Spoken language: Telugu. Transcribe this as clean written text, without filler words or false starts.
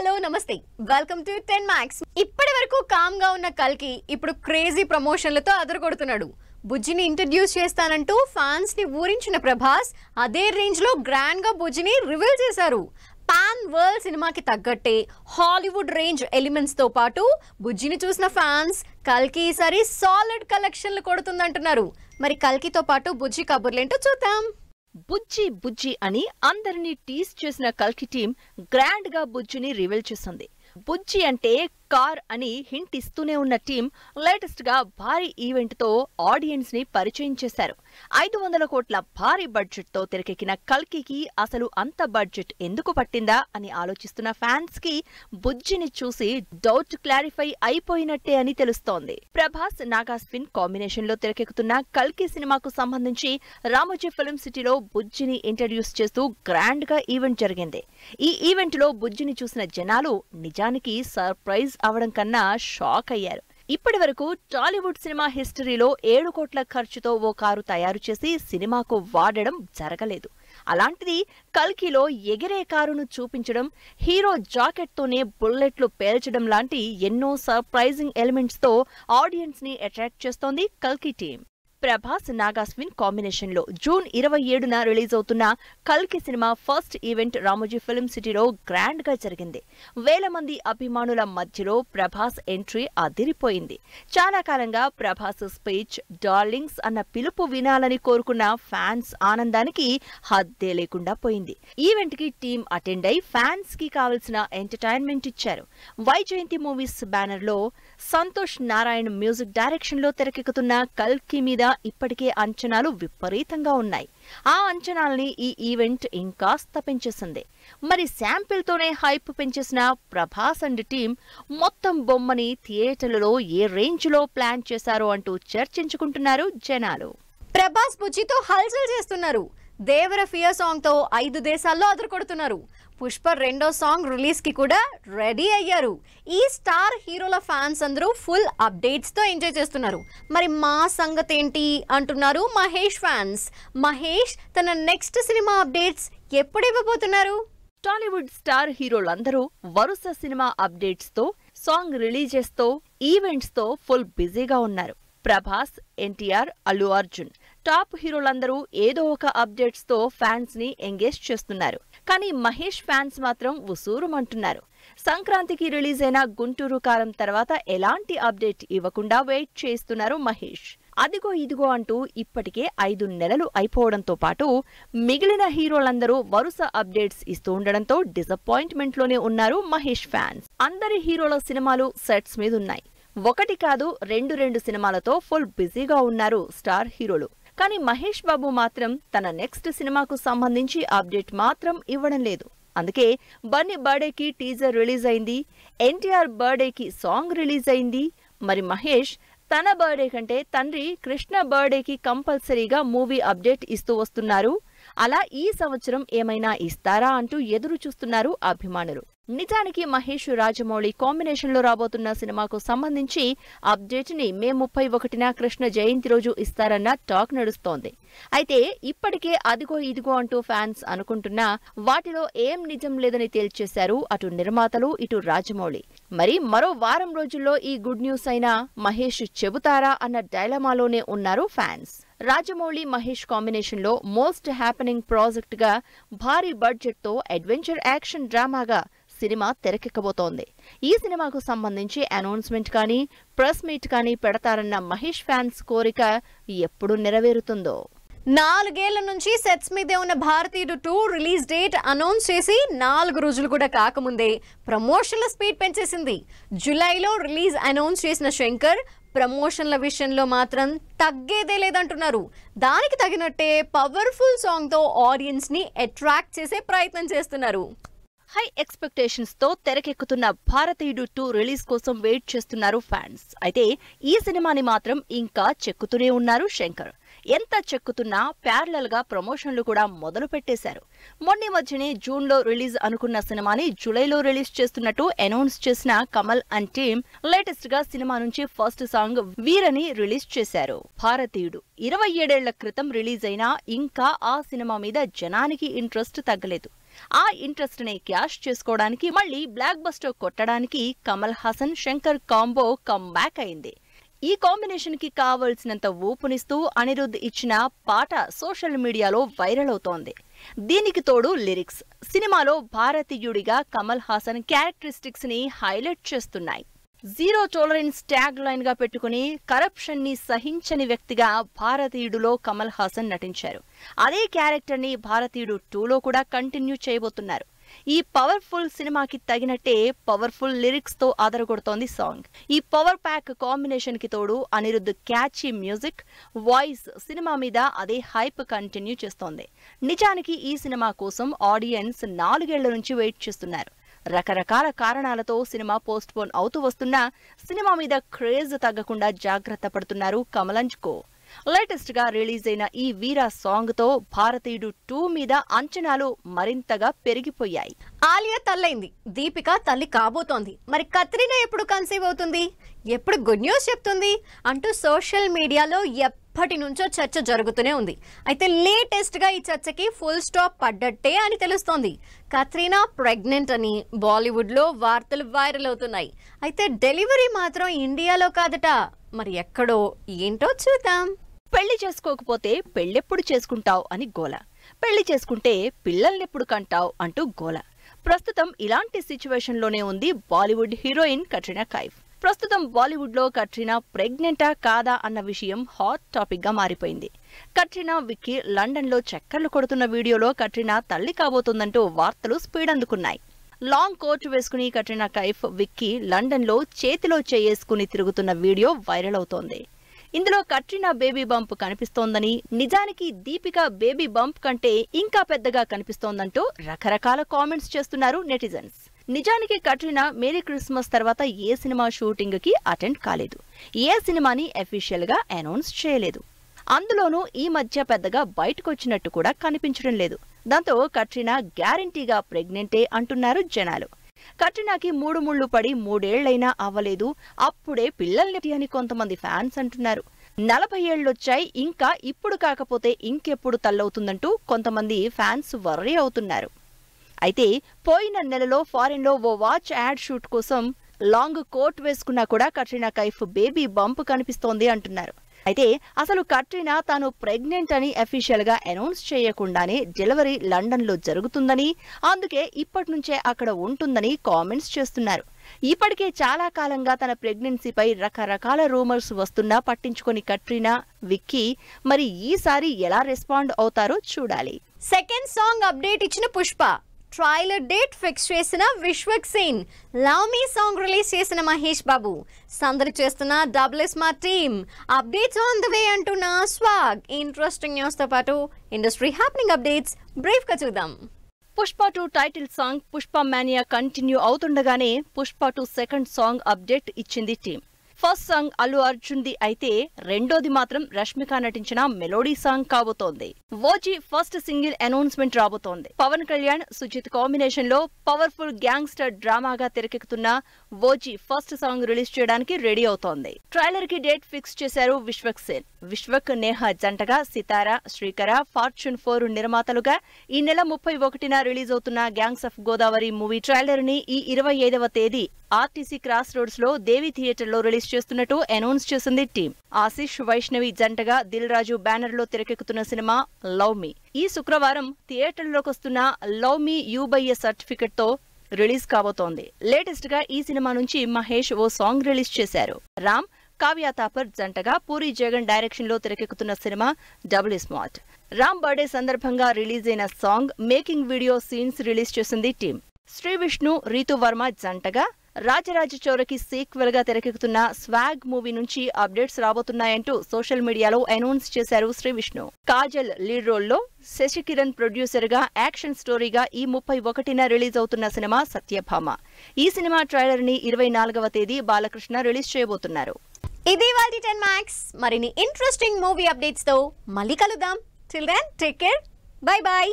హలో నమస్తే వెల్కమ్ టు 10 Max. ఇప్పటి వరకు కామ్ గా ఉన్న కల్కి ఇప్పుడు క్రేజీ ప్రమోషన్లతో అదరగొడుతున్నాడు. బుజ్జిని ఇంట్రడ్యూస్ చేస్తానంటూ ఫ్యాన్స్ ని ఊరించిన ప్రభాస్ అదే రేంజ్ లో గ్రాండ్ గా బుజ్జిని రివీల్ చేశారు. పాన్ వరల్డ్ సినిమాకి తగ్గట్టే హాలీవుడ్ రేంజ్ ఎలిమెంట్స్ తో పాటు బుజ్జిని చూసిన ఫ్యాన్స్ కల్కి ఈసారి సాలిడ్ కలెక్షన్లు కొడుతుందంటున్నారు. మరి కల్కితో పాటు బుజ్జి కబుర్లేంటో చూద్దాం. బుజ్జి బుజ్జి అని అందరినీ టీస్ చేసిన కల్కి టీం గ్రాండ్ గా బుజ్జిని రివీల్ చేసింది. బుజ్జి అంటే కార్ అని హింట్ ఇస్తూనే ఉన్న టీం లేటెస్ట్ గా భారీ ఈవెంట్ తో ఆడియన్స్ ని పరిచయం చేశారు. 500 కోట్ల భారీ బడ్జెట్ తో తెరకెక్కిన కల్కికి అసలు అంత బడ్జెట్ ఎందుకు పట్టిందా అని ఆలోచిస్తున్న ఫ్యాన్స్ కి బుజ్జిని చూసి డౌట్ క్లారిఫై అయిపోయినట్టే అని తెలుస్తోంది. ప్రభాస్ నాగాస్విన్ కాంబినేషన్ లో తెరకెక్కుతున్న కల్కి సినిమాకు సంబంధించి రామోజీ ఫిల్మ్ సిటీలో బుజ్జిని ఇంట్రడ్యూస్ చేస్తూ గ్రాండ్ గా ఈవెంట్ జరిగింది. ఈ ఈవెంట్ లో బుజ్జిని చూసిన జనాలు నిజానికి సర్ప్రైజ్ అవడం కన్నా షాక్ అయ్యారు. ఇప్పటి వరకు టాలీవుడ్ సినిమా హిస్టరీలో 7 కోట్ల ఖర్చుతో ఓ కారు తయారు చేసి సినిమాకు వాడడం జరగలేదు. అలాంటిది కల్కిలో ఎగిరే కారును చూపించడం, హీరో జాకెట్ తోనే బుల్లెట్లు పేల్చడం లాంటి ఎన్నో సర్ప్రైజింగ్ ఎలిమెంట్స్ తో ఆడియన్స్ ని అట్రాక్ట్ చేస్తోంది కల్కి టీం. ప్రభాస్ నాగాస్విన్ కాంబినేషన్ లో జూన్ 27న రిలీజ్ అవుతున్న కల్కి cinema first event Ramoji film సిటీలో గ్రాండ్ గా జరిగింది. వేల మంది అభిమానుల మధ్యలో ప్రభాస్ ఎంట్రీ అదిరిపోయింది. చాలా కాలంగా ప్రభాస్ స్పీచ్, డార్లింగ్స్ అన్న పిలుపు వినాలని కోరుకున్న ఫ్యాన్స్ ఆనందానికి హద్దే లేకుండా పోయింది. ఈవెంట్ కి టీం అటెండ్ అయి ఫ్యాన్స్ కి కావలసిన ఎంటర్టైన్మెంట్ ఇచ్చారు. వైజయంతి మూవీస్ బ్యానర్ లో సంతోష్ నారాయణ్ మ్యూజిక్ డైరెక్షన్ లో తెరకెక్కుతున్న కల్కి మీద ఇప్పటికే అంచనాలు విపరీతంగా ఉన్నాయి. ఆ అంచనాల్ని ఈ ఈవెంట్ ఇంకాస్త పెంచేసింది. మరి శాంపిల్ తోనే హైప్ పెంచేసిన ప్రభాస్ అండ్ టీం మొత్తం బొమ్మని థియేటర్లలో ఏ రేంజ్ లో ప్లాన్ చేశారో అంటూ చర్చించుకుంటున్నారు జనాలు. ప్రభాస్ బుజ్జితో హల్చల్ చేస్తున్నారు. దేవర ఫియర్ సాంగ్ తో 5 దేశాల్లో అదరకొడుతున్నారు. పుష్ప 2వ సాంగ్ రిలీజ్ కి కూడా రెడీ అయ్యారు. ఈ స్టార్ హీరోల ఫ్యాన్స్ అందరూ ఫుల్ అప్డేట్స్ తో ఎంజాయ్ చేస్తున్నారు. మరి మా సంగతి ఏంటి అంటున్నారు మహేష్ ఫ్యాన్స్. మహేష్ తన నెక్స్ట్ సినిమా అప్డేట్స్ ఎప్పుడు ఇవ్వబోతున్నారు? టాలీవుడ్ స్టార్ హీరోలందరూ వరుస సినిమా అప్డేట్స్ తో, సాంగ్ రిలీజెస్ తో, ఈవెంట్స్ తో ఫుల్ బిజీగా ఉన్నారు. ప్రభాస్, ఎన్టీఆర్, అల్లు అర్జున్ టాప్ హీరోలందరూ ఏదో ఒక అప్డేట్స్ తో ఫ్యాన్స్ ని ఎంగేజ్ చేస్తున్నారు. కానీ మహేష్ ఫ్యాన్స్ మాత్రం ఉసూరుమంటున్నారు. సంక్రాంతికి రిలీజ్ అయిన గుంటూరు కారం తర్వాత ఎలాంటి అప్డేట్ ఇవ్వకుండా వెయిట్ చేస్తున్నారు మహేష్. అదిగో ఇదిగో అంటూ ఇప్పటికే 5 నెలలు అయిపోవడంతో పాటు మిగిలిన హీరోలందరూ వరుస అప్డేట్స్ ఇస్తూ ఉండడంతో డిసప్పాయింట్మెంట్ లోనే ఉన్నారు మహేష్ ఫ్యాన్స్. అందరి హీరోల సినిమాలు సెట్స్ మీదున్నాయి. ఒకటి కాదు, రెండు సినిమాలతో ఫుల్ బిజీగా ఉన్నారు స్టార్ హీరోలు. కానీ మహేష్ బాబు మాత్రం తన నెక్స్ట్ సినిమాకు సంబంధించి అప్డేట్ మాత్రం ఇవ్వడం లేదు. అందుకే బన్నీ బర్త్డేకి టీజర్ రిలీజ్ అయింది, ఎన్టీఆర్ బర్త్డేకి సాంగ్ రిలీజ్ అయింది. మరి మహేష్ తన బర్త్డే కంటే తండ్రి కృష్ణ బర్త్డేకి కంపల్సరీగా మూవీ అప్డేట్ ఇస్తూ వస్తున్నారు. అలా ఈ సంవత్సరం ఏమైనా ఇస్తారా అంటూ ఎదురు చూస్తున్నారు అభిమానులు. నిజానికి మహేష్, రాజమౌళి కాంబినేషన్ లో రాబోతున్న సినిమాకు సంబంధించి అప్డేట్ ని మే 31న కృష్ణ జయంతి రోజు ఇస్తారన్న టాక్ నడుస్తోంది. అయితే ఇప్పటికే అదిగో ఇదిగో అంటూ ఫ్యాన్స్ అనుకుంటున్నా వాటిలో ఏం నిజం లేదని తేల్చేశారు అటు నిర్మాతలు, ఇటు రాజమౌళి. మరి మరో వారం రోజుల్లో ఈ గుడ్ న్యూస్ అయినా మహేష్ చెబుతారా అన్న డైలమాలోనే ఉన్నారు ఫ్యాన్స్. రాజమౌళి, మహేష్ కాంబినేషన్ లో మోస్ట్ హ్యాపెనింగ్ ప్రాజెక్ట్ గా భారీ బడ్జెట్ తో అడ్వెంచర్ యాక్షన్ డ్రామాగా సినిమా తెరకెక్కబోతోంది. ఈ సినిమాకు సంబంధించి అనౌన్స్మెంట్ కానీ, ప్రెస్ మీట్ కానీ పెడతారన్న మహేష్ ఫ్యాన్స్ కోరిక ఎప్పుడు నెరవేరుతుందో. 4 ఏళ్ల నుంచి సెట్స్ మీదే ఉన్న భారతీయుడు 2 రిలీజ్ డేట్ అనౌన్స్ చేసి 4 రోజులు కూడా కాకముందే ప్రమోషన్ల స్పీడ్ పెంచేసింది. జూలైలో రిలీజ్ అనౌన్స్ చేసిన శంకర్ ప్రమోషన్ల విషయంలో మాత్రం తగ్గేదే లేదంటున్నారు. దానికి తగినట్టే పవర్ఫుల్ సాంగ్ తో ఆడియన్స్ ని అట్రాక్ట్ చేసే ప్రయత్నం చేస్తున్నారు. హై ఎక్స్పెక్టేషన్స్ తో తెరకెక్కుతున్న భారతీయుడు 2 రిలీజ్ కోసం వెయిట్ చేస్తున్నారు ఫ్యాన్స్. అయితే ఈ సినిమాని మాత్రం ఇంకా చెక్కుతూనే ఉన్నారు శంకర్. ఎంత చెక్కుతున్నా ప్యారలల్ గా ప్రమోషన్లు కూడా మొదలు పెట్టేశారు. మొన్న మధ్యనే జూన్ లో రిలీజ్ అనుకున్న సినిమాని జూలైలో రిలీజ్ చేస్తున్నట్టు అనౌన్స్ చేసిన కమల్ అండ్ టీమ్ లేటెస్ట్ గా సినిమా నుంచి ఫస్ట్ సాంగ్ వీరని రిలీజ్ చేశారు. భారతీయుడు 27 ఏళ్ల క్రితం రిలీజ్ అయినా ఇంకా ఆ సినిమా మీద జనానికి ఇంట్రెస్ట్ తగ్గలేదు. ఆ ఇంట్రెస్ట్ ని క్యాష్ చేసుకోవడానికి మళ్ళీ బ్లాక్ బస్టర్ కొట్టడానికి కమల్ హాసన్ శంకర్ కాంబో కమ్బ్యాక్ అయింది. ఈ కాంబినేషన్ కి కావలసినంత ఊపునిస్తూ అనిరుద్ ఇచ్చిన పాట సోషల్ మీడియాలో వైరల్ అవుతోంది. దీనికి తోడు లిరిక్స్ సినిమాలో భారతీయుడిగా కమల్ హాసన్ క్యారెక్టరిస్టిక్స్ ని హైలైట్ చేస్తున్నాయి. జీరో టాలరెన్స్ ట్యాగ్ లైన్ గా పెట్టుకుని కరప్షన్ ని సహించని వ్యక్తిగా భారతీయుడులో కమల్ హాసన్ నటించారు. అదే క్యారెక్టర్ ని భారతీయుడు 2లో కూడా కంటిన్యూ చేయబోతున్నారు. ఈ పవర్ఫుల్ సినిమాకి తగినట్టే పవర్ఫుల్ లిరిక్స్ తో ఆదరగొడుతోంది సాంగ్. ఈ పవర్ ప్యాక్ కాంబినేషన్ కి తోడు Anirudh catchy music, voice cinema మీద అదే హైప్ కంటిన్యూ చేస్తోంది. నిజానికి ఈ సినిమా కోసం ఆడియన్స్ 4 ఏళ్ల నుంచి వెయిట్ చేస్తున్నారు. రకరకాల కారణాలతో సినిమా పోస్ట్ పోన్ అవుతూ వస్తున్నా సినిమా మీద క్రేజ్ తగ్గకుండా జాగ్రత్త పడుతున్నారు కమల్ అండ్ కో. లేటెస్ట్ గా రిలీజ్ అయిన ఈ వీరా సాంగ్ తో భారతీయుడు 2 మీద అంచనాలు మరింతగా పెరిగిపోయాయి. ఆలియా తల్లైంది, దీపిక తల్లి కాబోతోంది. మరి కత్రినా ఎప్పుడు కన్సీవ్ అవుతుంది, ఎప్పుడు గుడ్ న్యూస్ చెప్తుంది అంటూ సోషల్ మీడియాలో ఎప్పటి నుంచో చర్చ జరుగుతూనే ఉంది. అయితే లేటెస్ట్ గా ఈ చర్చకి ఫుల్ స్టాప్ పడ్డట్టే అని తెలుస్తోంది. కత్రినా ప్రెగ్నెంట్ అని బాలీవుడ్ లో వార్తలు వైరల్ అవుతున్నాయి. అయితే డెలివరీ మాత్రం ఇండియాలో కాదట, మరి ఎక్కడో, ఏంటో చూద్దాం. పెళ్లి చేసుకోకపోతే పెళ్ళెప్పుడు చేసుకుంటావు అని గోల, పెళ్లి చేసుకుంటే పిల్లల్నెప్పుడు కంటావు అంటూ గోల. ప్రస్తుతం ఇలాంటి సిచ్యువేషన్ లోనే ఉంది బాలీవుడ్ హీరోయిన్ కట్రినా కైఫ్. ప్రస్తుతం బాలీవుడ్ లో కట్రినా ప్రెగ్నెంటా కాదా అన్న విషయం హాట్ టాపిక్ గా మారిపోయింది. కట్రినా విక్కీ లండన్ లో చక్కర్లు కొడుతున్న వీడియోలో కట్రినా తల్లి కాబోతుందంటూ వార్తలు స్పీడ్ అందుకున్నాయి. లాంగ్ కోట్ వేసుకుని కట్రినా కైఫ్ విక్కీ లండన్ లో చేతిలో చేసుకుని తిరుగుతున్న వీడియో వైరల్ అవుతోంది. ఇందులో కట్రినా బేబీ బంప్ కనిపిస్తోందని, నిజానికి దీపిక బేబీ బంప్ కంటే ఇంకా పెద్దగా కనిపిస్తోందంటూ రకరకాల కామెంట్స్ చేస్తున్నారు నెటిజన్స్. నిజానికి కట్రినా మేరీ క్రిస్మస్ తర్వాత ఏ సినిమా షూటింగ్ కి అటెండ్ కాలేదు, ఏ సినిమాని అఫీషియల్ గా అనౌన్స్ చేయలేదు. అందులోనూ ఈ మధ్య పెద్దగా బయటకొచ్చినట్టు కూడా కనిపించడం లేదు. దాంతో కట్రినా గ్యారంటీగా ప్రెగ్నెంటే అంటున్నారు జనాలు. కట్రినాకి 3 ముళ్ళు పడి 3 ఏళ్లైనా అవ్వలేదు, అప్పుడే పిల్లల్ని అని కొంతమంది ఫ్యాన్స్ అంటున్నారు. 40 ఏళ్లొచ్చాయి, ఇంకా ఇప్పుడు కాకపోతే ఇంకెప్పుడు తల్లవుతుందంటూ కొంతమంది ఫ్యాన్స్ వర్రీ అవుతున్నారు. అయితే పోయిన నెలలో ఫారెన్ లో ఓ వాచ్ యాడ్ షూట్ కోసం లాంగ్ కోట్ వేసుకున్నా కూడా కట్రినా కైఫ్ బేబీ బంప్ కనిపిస్తోంది అంటున్నారు. అయితే అసలు కట్రినా తాను ప్రెగ్నెంట్ అని అఫీషియల్ గా అనౌన్స్ చేయకుండానే డెలివరీ లండన్ లో జరుగుతుందని, అందుకే ఇప్పటి నుంచే అక్కడ ఉంటుందని కామెంట్స్ చేస్తున్నారు. ఇప్పటికే చాలా కాలంగా తన ప్రెగ్నెన్సీపై రకరకాల రూమర్స్ వస్తున్నా పట్టించుకొని కట్రినా విక్కీ మరి ఈసారి ఎలా రెస్పాండ్ అవుతారో చూడాలి. సెకండ్ సాంగ్ అప్డేట్ ఇచ్చిన పుష్ప, ట్రైలర్ డేట్ ఫిక్స్ చేసిన విశ్వక్ సేన్, లవ్ మీ సాంగ్ రిలీజ్ చేసిన మహేష్ బాబు, సందడి చేస్తున్న double smart team, updates on the way అంటున్న స్వాగ్. ఇంట్రెస్టింగ్ న్యూస్ తో పాటు ఇండస్ట్రీ హ్యాపెనింగ్ అప్డేట్స్ బ్రీఫ్ గా చూద్దాం. Pushpa 2 title song Pushpa mania continue అవుతుండగానే పుష్ప 2 సెకండ్ సాంగ్ అప్డేట్ ఇచ్చింది team. First song Allu Arjun ది అయితే రెండోది మాత్రం రష్మిక నటించిన మెలోడీ సాంగ్ కాబోతోంది. ఓజీ ఫస్ట్ సింగిల్ అనౌన్స్మెంట్ రాబోతోంది. పవన్ కళ్యాణ్, సుజిత్ కాంబినేషన్ లో పవర్ఫుల్ గ్యాంగ్స్టర్ డ్రామాగా తెరకెక్కుతున్న ఓజీ ఫస్ట్ సాంగ్ రిలీజ్ చేయడానికి రెడీ అవుతోంది. ట్రైలర్ కి డేట్ ఫిక్స్ చేశారు విశ్వక్ సేన్. విశ్వక్, నేహా జంటగా సితారా, శ్రీకర, ఫార్చ్యూన్ 4 నిర్మాతలుగా ఈ నెల 31న రిలీజ్ అవుతున్న gangs of Godavari movie trailer ని ఈ 25వ తేదీ ఆర్టీసీ క్రాస్ రోడ్స్ లో దేవి థియేటర్ లో రిలీజ్ చేస్తున్నట్టు అనౌన్స్ చేసింది టీమ్. ఆశిష్, వైష్ణవి జంటగా దిల్ రాజు బ్యానర్ లో తెరకెక్కుతున్న సినిమా లవ్ మీ ఈ శుక్రవారం థియేటర్లోకి వస్తున్న love me you by a certificate తో రిలీజ్ కాబోతోంది. లేటెస్ట్ గా ఈ సినిమా నుంచి మహేష్ ఓ సాంగ్ రిలీజ్ చేశారు. రామ్, కావ్య తాపర్ జంటగా పూరి జగన్ డైరెక్షన్ లో తెరకెక్కుతున్న cinema double smart. Ram birthday సందర్భంగా రిలీజ్ అయిన song making video scenes release చేసింది టీమ్. శ్రీ విష్ణు, రీతు వర్మ జంటగా రాజరాజ చౌరకి సీక్వెల్ గా తెరకెక్కుతున్న స్వాగ్ మూవీ నుంచి అప్డేట్స్ రాబోతున్నాయంటూ సోషల్ మీడియాలో అనౌన్స్ చేశారు శ్రీ విష్ణు. కాజల్ లీడ్ రోల్ లో, శశికిరణ్ ప్రొడ్యూసర్ గా యాక్షన్ స్టోరీగా ఈ 31న రిలీజ్ అవుతున్న సినిమా సత్యభామ. ఈ సినిమా ట్రైలర్ ని 24వ తేదీ బాలకృష్ణ రిలీజ్ చేయబోతున్నారు. ఇది వాటి 10 మ్యాక్స్. మరిన్ని ఇంట్రెస్టింగ్ మూవీ అప్డేట్స్ తో మళ్ళీ కలుద్దాం. Till then take care, bye by.